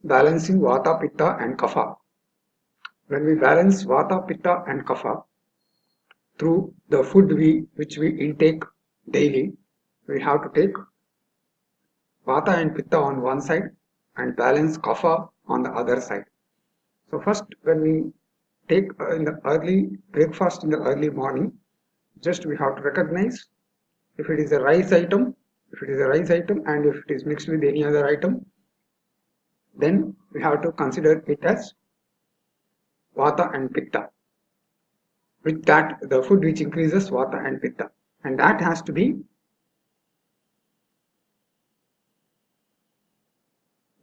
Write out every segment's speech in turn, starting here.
balancing Vata, Pitta and Kapha. When we balance Vata, Pitta and Kapha through the food which we intake daily, we have to take Vata and Pitta on one side and balance Kapha on the other side. So first, when we take in the early breakfast in the early morning, just we have to recognize if it is a rice item, and if it is mixed with any other item, then we have to consider it as Vata and Pitta. With that, the food which increases Vata and Pitta, and that has to be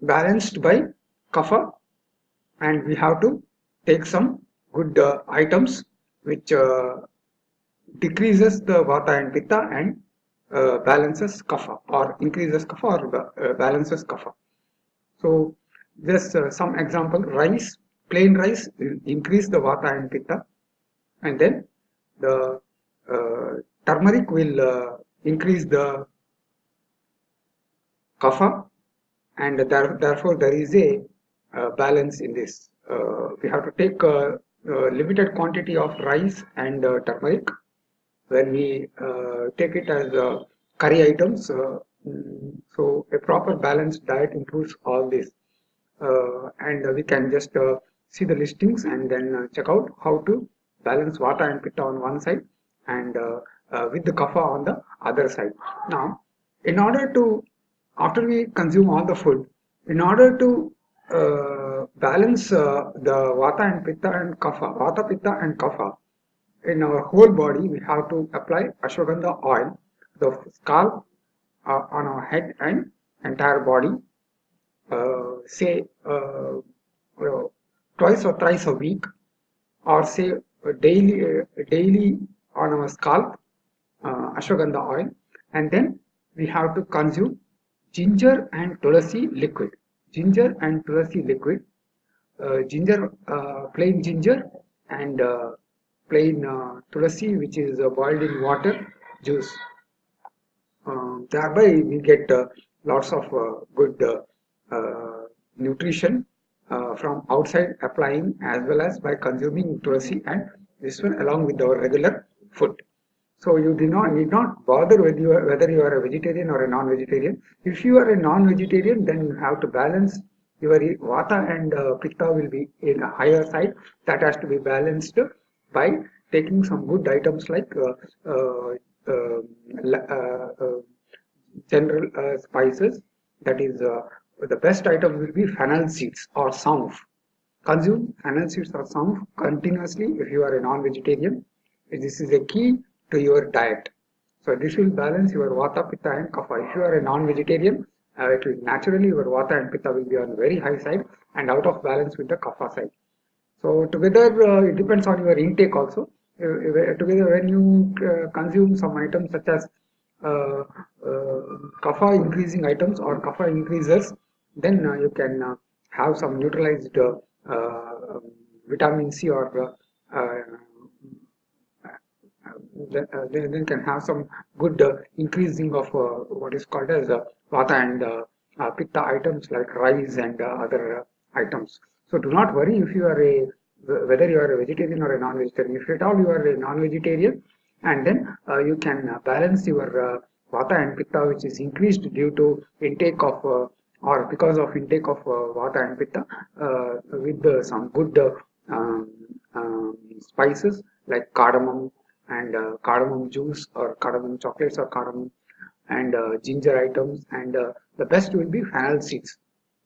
balanced by Kapha, and we have to take some good items which decreases the Vata and Pitta and balances Kapha, or increases Kapha, or balances Kapha. So just some example: rice, plain rice will increase the Vata and Pitta, and then the turmeric will increase the Kapha, and therefore there is a balance in this. We have to take a limited quantity of rice and turmeric when we take it as curry items. So a proper balanced diet includes all this, and we can just see the listings and then check out how to balance Vata and Pitta on one side and with the Kapha on the other side. Now, in order to, after we consume all the food, in order to balance the Vata and Pitta and Kapha, Vata, Pitta and Kapha, in our whole body, we have to apply Ashwagandha oil, the scalp, on our head and entire body, say twice or thrice a week, or say daily on our scalp, Ashwagandha oil, and then we have to consume ginger and tulasi liquid. Ginger and tulasi liquid, plain ginger and plain tulasi, which is boiled in water juice. Thereby we get lots of good nutrition from outside applying, as well as by consuming tulasi and this one along with our regular food. So you need not bother whether you are a vegetarian or a non-vegetarian. If you are a non-vegetarian, then you have to balance your Vata and Pitta will be in a higher side. That has to be balanced by taking some good items like general spices. That is, the best item will be fennel seeds or saunf. Consume fennel seeds or saunf continuously if you are a non-vegetarian. This is a key to your diet. So this will balance your Vata, Pitta and Kapha. If you are a non-vegetarian, it will naturally your Vata and Pitta will be on very high side and out of balance with the Kapha side. So together it depends on your intake also. Together when you consume some items such as uh, Kapha increasing items or Kapha increasers, then you can have some neutralized vitamin C, or then can have some good increasing of what is called as Vata and Pitta items like rice and other items. So do not worry if you are whether you are a vegetarian or a non-vegetarian. If at all you are a non-vegetarian, and then you can balance your Vata and Pitta, which is increased due to intake of or because of intake of Vata and Pitta, with some good spices like cardamom and cardamom juice or cardamom chocolates or cardamom and ginger items, and the best will be fennel seeds.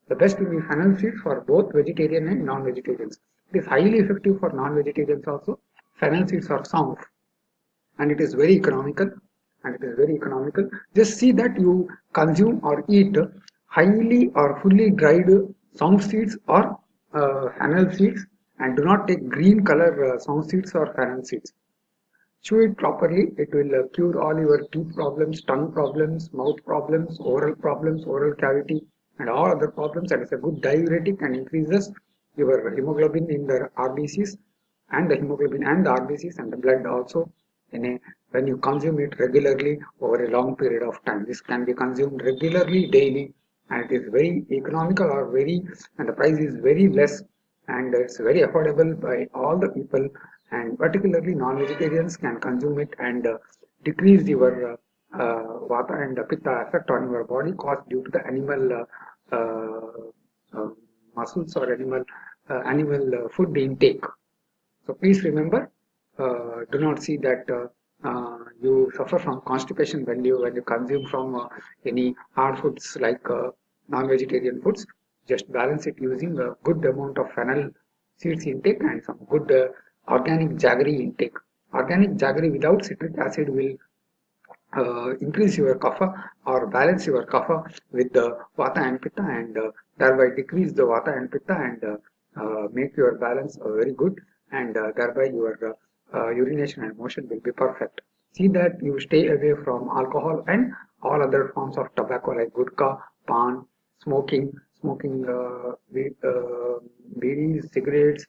The best will be fennel seeds for both vegetarian and non-vegetarians. It is highly effective for non-vegetarians also. Fennel seeds are saunf, and it is very economical. Just see that you consume or eat highly or fully dried saunf seeds or fennel seeds, and do not take green color saunf seeds or fennel seeds. Chew it properly. It will cure all your teeth problems, tongue problems, mouth problems, oral cavity, and all other problems. And it's a good diuretic and increases your hemoglobin in the RBCs, and the hemoglobin and the RBCs and the blood also when you consume it regularly over a long period of time. This can be consumed regularly, daily, and it is very economical and the price is very less, and it's very affordable by all the people, and particularly non-vegetarians can consume it and decrease your vata and pitta effect on your body caused due to the animal uh, muscles or animal food intake. So please remember, do not see that you suffer from constipation when you consume from any hard foods like non-vegetarian foods. Just balance it using a good amount of fennel seeds intake and some good organic jaggery intake. Organic jaggery without citric acid will increase your kapha or balance your kapha with the vata and pitta, and thereby decrease the vata and pitta, and make your balance very good, and thereby your urination and motion will be perfect. See that you stay away from alcohol and all other forms of tobacco like gudka, pan, smoking bidis, cigarettes,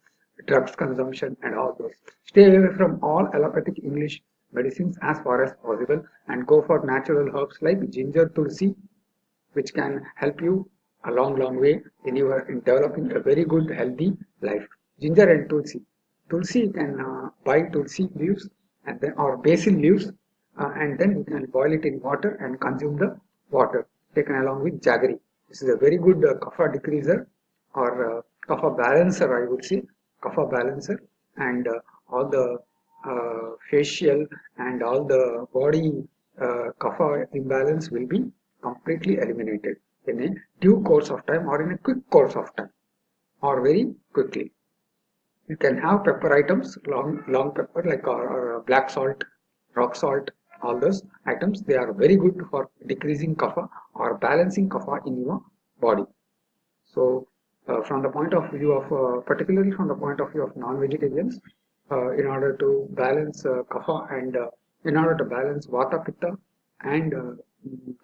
drugs consumption, and all those. Stay away from all allopathic English medicines as far as possible and go for natural herbs like ginger tulsi, which can help you a long way in developing a very good healthy life. Ginger and tulsi. Tulsi, you can buy tulsi leaves and then or basil leaves, and then you can boil it in water and consume the water taken along with jaggery. This is a very good kapha decreaser or kapha balancer, I would say, kapha balancer, and all the facial and all the body kapha imbalance will be completely eliminated in a due course of time or in a quick course of time or very quickly. You can have pepper items, long pepper like or black salt, rock salt, all those items. They are very good for decreasing kapha or balancing kapha in your body. So, from the point of view of, particularly from the point of view of non-vegetarians, in order to balance kapha and in order to balance vata pitta and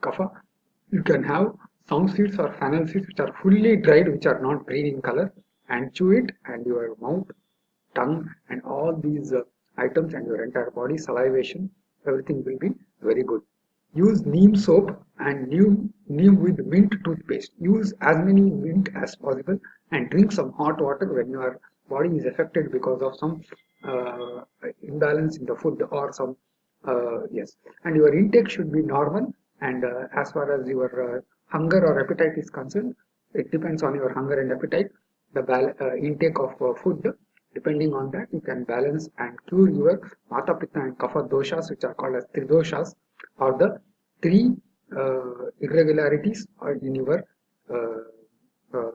kapha, you can have some seeds or fennel seeds which are fully dried, which are not green in color, and chew it, and your mouth, tongue, and all these items and your entire body, salivation, everything will be very good. Use neem soap and neem with mint toothpaste. Use as many mint as possible and drink some hot water when your body is affected because of some uh, imbalance in the food or some yes. And your intake should be normal. And as far as your hunger or appetite is concerned, it depends on your hunger and appetite. The intake of food, depending on that, you can balance and cure your Vata, Pitta, and Kapha doshas, which are called as tridoshas, or the three irregularities in your uh,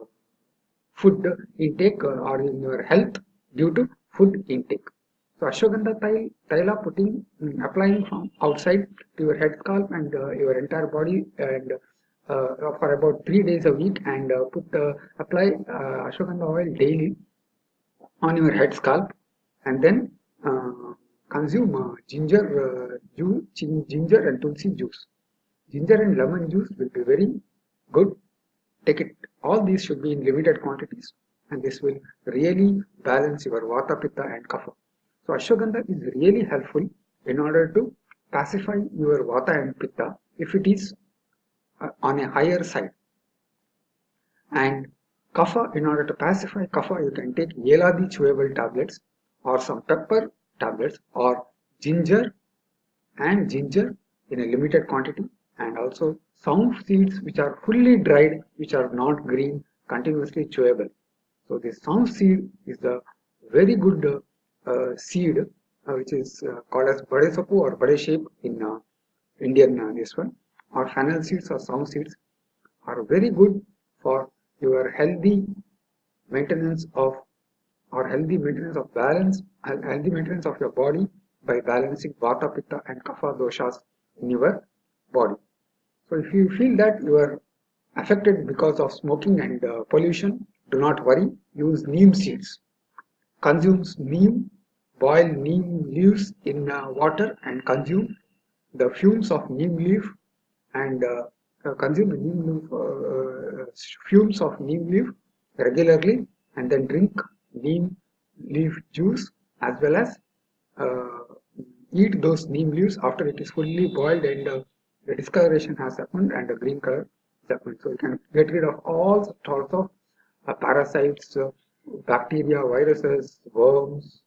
food intake or in your health due to food intake. So Ashwagandha Taila putting, applying from outside to your head, scalp, and your entire body, and for about 3 days a week, and apply Ashwagandha oil daily on your head, scalp, and then consume ginger and tulsi juice. Ginger and lemon juice will be very good. Take it. All these should be in limited quantities, and this will really balance your vata, pitta, and kapha. So ashwagandha is really helpful in order to pacify your vata and pitta if it is on a higher side. And kapha, in order to pacify kapha, you can take yeladi chewable tablets or some pepper tablets or ginger ginger in a limited quantity, and also some seeds which are fully dried, which are not green, continuously chewable. So this sound seed is the very good seed which is called as bade sapu or bade shape in Indian this one, or fennel seeds or sound seeds are very good for your maintenance of healthy maintenance of balance and healthy maintenance of your body by balancing vata, pitta, and kapha doshas in your body. So if you feel that you are affected because of smoking and pollution, do not worry. Use neem seeds. Consume neem, boil neem leaves in water and consume the fumes of neem leaf, and consume the neem leaf, fumes of neem leaf regularly, and then drink neem leaf juice, as well as uh, eat those neem leaves after it is fully boiled and the discoloration has happened and the green color So you can get rid of all sorts of parasites, bacteria, viruses, worms,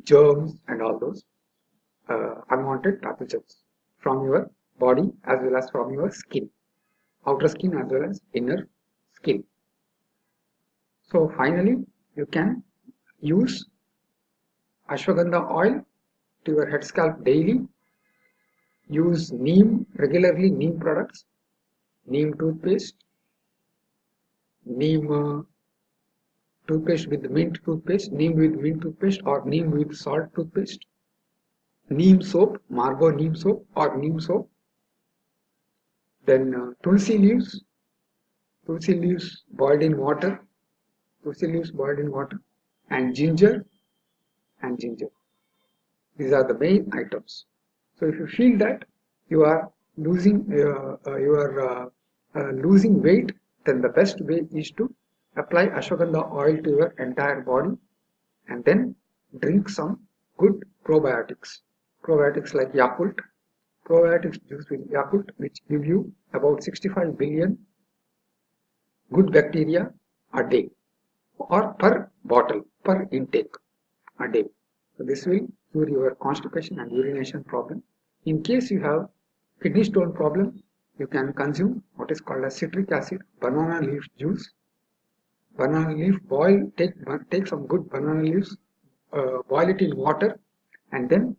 germs, and all those unwanted pathogens from your body as well as from your skin, outer skin as well as inner skin. So finally, you can use ashwagandha oil to your head scalp daily. Use neem regularly, neem products, neem toothpaste, neem toothpaste with mint toothpaste, neem with mint toothpaste, or neem with salt toothpaste, neem soap, Margot neem soap or neem soap. Then tulsi leaves boiled in water, and ginger and ginger. These are the main items. So if you feel that you are losing weight, then the best way is to apply ashwagandha oil to your entire body and then drink some good probiotics. Probiotics like Yakult, probiotics juice with Yakult, which give you about 65 billion good bacteria a day or per bottle, per intake a day. So this will cure your constipation and urination problem. In case you have kidney stone problem, you can consume what is called as citric acid, banana leaf juice. Banana leaf, take some good banana leaves, boil it in water, and then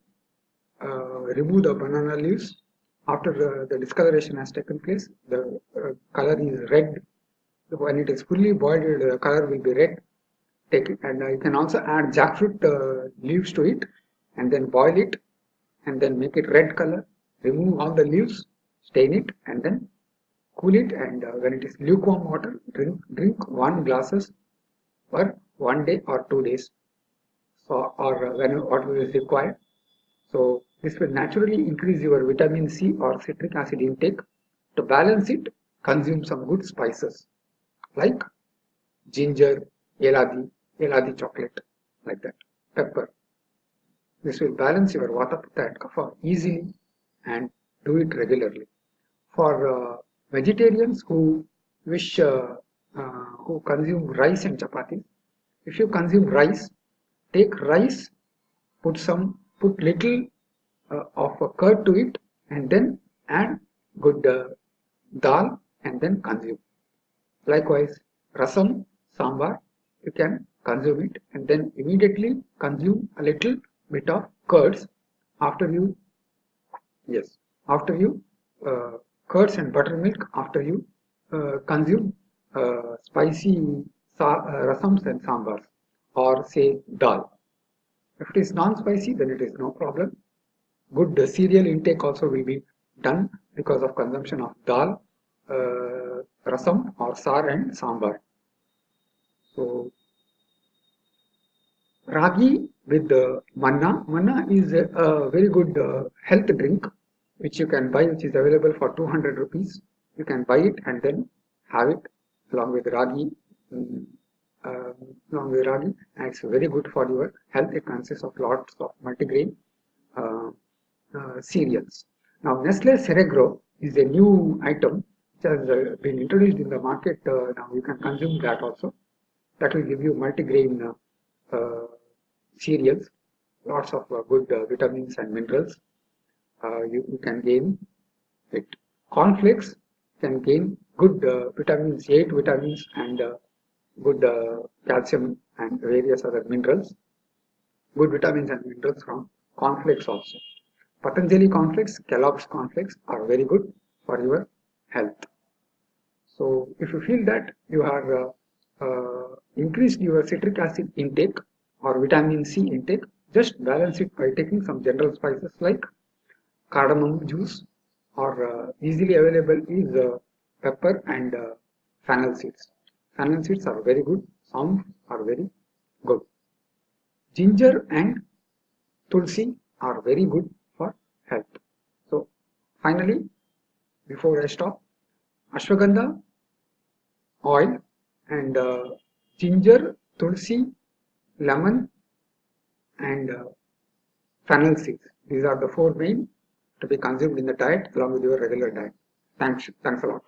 remove the banana leaves. After the discoloration has taken place, the color is red. When it is fully boiled, the color will be red. Take it, and you can also add jackfruit leaves to it, and then boil it, and then make it red color. Remove all the leaves, stain it, and then cool it. And when it is lukewarm water, drink 1 glasses for 1 day or 2 days, so or whatever is required. So this will naturally increase your vitamin C or citric acid intake. To balance it, consume some good spices like ginger, eladi chocolate, like that, pepper. This will balance your Vata Pitta and Kapha easily, and do it regularly. For vegetarians who wish who consume rice and chapati, if you consume rice, take rice, put little of a curd to it, and then add good dal, and then consume. Likewise, rasam, sambar, you can consume it, and then immediately consume a little bit of curds after you, yes, after you, curds and buttermilk after you consume spicy rasams and sambars, or say dal. If it is non-spicy, then it is no problem. Good cereal intake also will be done because of consumption of dal, rasam or sar and sambar. So ragi with manna. Manna is a very good health drink which you can buy, which is available for 200 rupees. You can buy it and then have it along with ragi. And it's very good for your health. It consists of lots of multigrain cereals. Now, Nestle Ceregro is a new item which has been introduced in the market. Now you can consume that also. That will give you multigrain cereals, lots of good vitamins and minerals. You can gain it. Cornflakes can gain good vitamins, 8 vitamins, and good calcium and various other minerals. Good vitamins and minerals from cornflakes also. Patanjali cornflakes, Kellogg's cornflakes are very good for your health. So if you feel that you have increased your citric acid intake or vitamin C intake, just balance it by taking some general spices like cardamom juice, or easily available is pepper and fennel seeds. Fennel seeds are very good, some are very good. Ginger and tulsi are very good for health. So finally, before I stop, ashwagandha oil and ginger, tulsi, lemon, and fennel seeds. These are the 4 main to be consumed in the diet along with your regular diet. Thanks a lot.